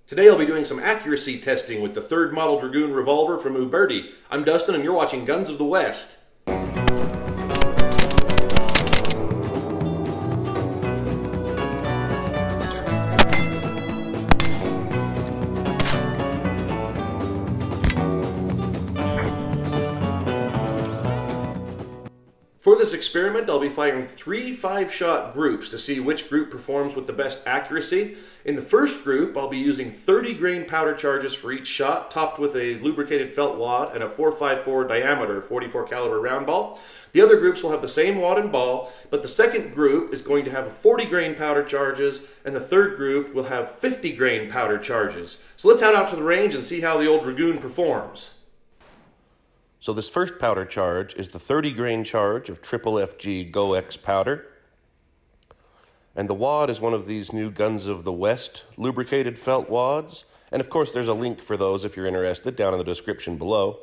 Today I'll be doing some accuracy testing with the 3rd model Dragoon revolver from Uberti. I'm Dustin and you're watching Guns of the West. For this experiment, I'll be firing 3 5-shot groups to see which group performs with the best accuracy. In the first group, I'll be using 30 grain powder charges for each shot, topped with a lubricated felt wad and a 4.54 diameter 44 caliber round ball. The other groups will have the same wad and ball, but the second group is going to have 40 grain powder charges, and the third group will have 50 grain powder charges. So let's head out to the range and see how the old Dragoon performs. So this first powder charge is the 30 grain charge of triple FG GoX powder. And the wad is one of these new Guns of the West lubricated felt wads. And of course there's a link for those if you're interested down in the description below.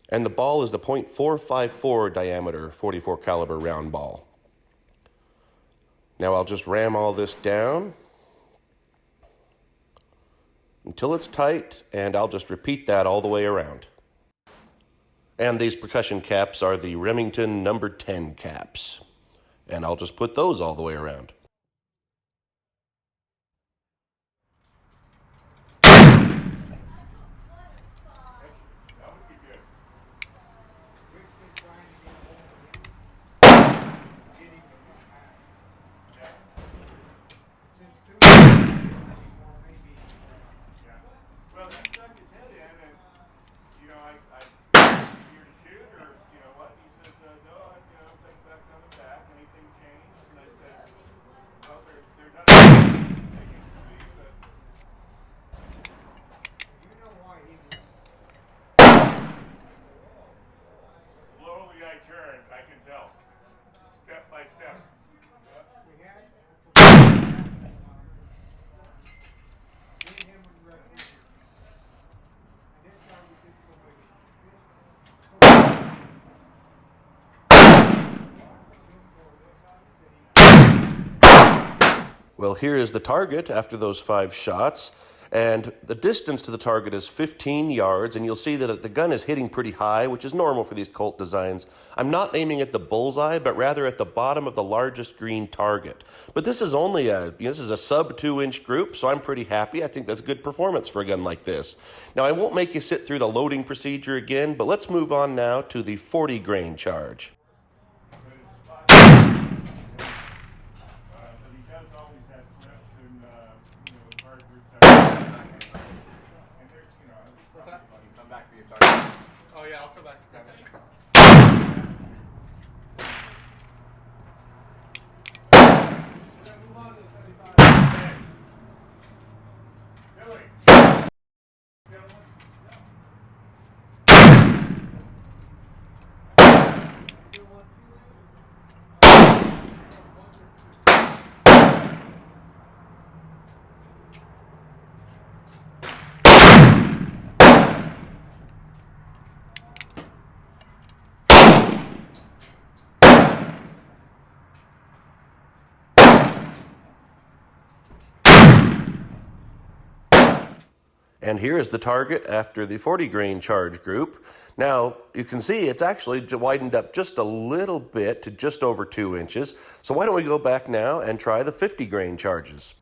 And the ball is the .454 diameter 44 caliber round ball. Now I'll just ram all this down until it's tight, and I'll just repeat that all the way around. And these percussion caps are the Remington number 10 caps. And I'll just put those all the way around. Turn, I can tell. Step by step. Well, here is the target after those 5 shots. And the distance to the target is 15 yards, and you'll see that the gun is hitting pretty high, which is normal for these Colt designs. I'm not aiming at the bullseye, but rather at the bottom of the largest green target. But this is only this is a sub 2-inch group, so I'm pretty happy. I think that's good performance for a gun like this. Now, I won't make you sit through the loading procedure again, but let's move on now to the 40 grain charge. Come back for your target. Oh yeah, I'll come back to grab it. And here is the target after the 40 grain charge group. Now, you can see it's actually widened up just a little bit to just over 2 inches. So why don't we go back now and try the 50 grain charges.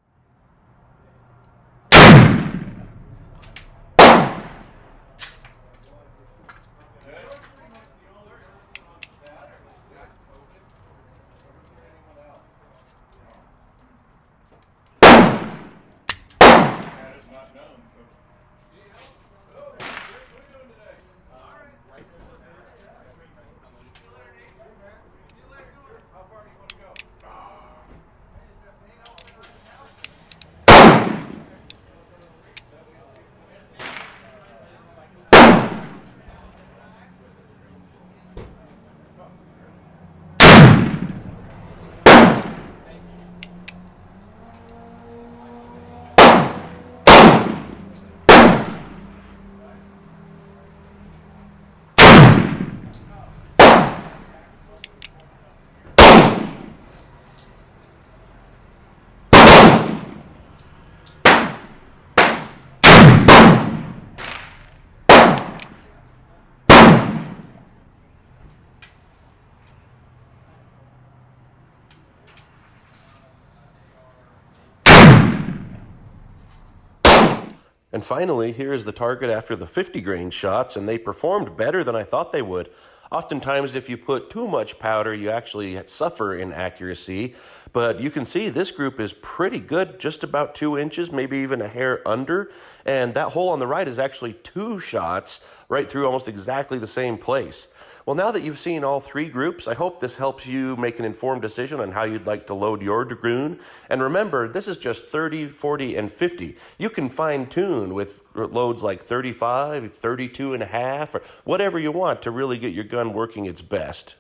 And finally, here is the target after the 50 grain shots, and they performed better than I thought they would. Oftentimes, if you put too much powder, you actually suffer in accuracy. But you can see this group is pretty good, just about 2 inches, maybe even a hair under. And that hole on the right is actually 2 shots right through almost exactly the same place. Well, now that you've seen all 3 groups, I hope this helps you make an informed decision on how you'd like to load your Dragoon. And remember, this is just 30, 40, and 50. You can fine-tune with loads like 35, 32 and a half, or whatever you want to really get your gun working its best.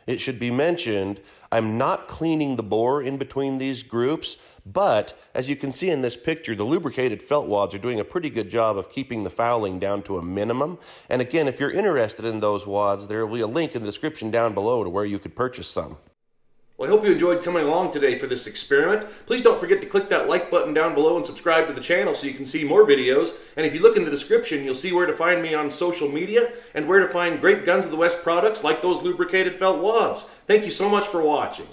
It should be mentioned, I'm not cleaning the bore in between these groups, but as you can see in this picture, the lubricated felt wads are doing a pretty good job of keeping the fouling down to a minimum. And again, if you're interested in those wads, there will be a link in the description down below to where you could purchase some. Well, I hope you enjoyed coming along today for this experiment. Please don't forget to click that like button down below and subscribe to the channel so you can see more videos. And if you look in the description, you'll see where to find me on social media and where to find great Guns of the West products like those lubricated felt wads. Thank you so much for watching.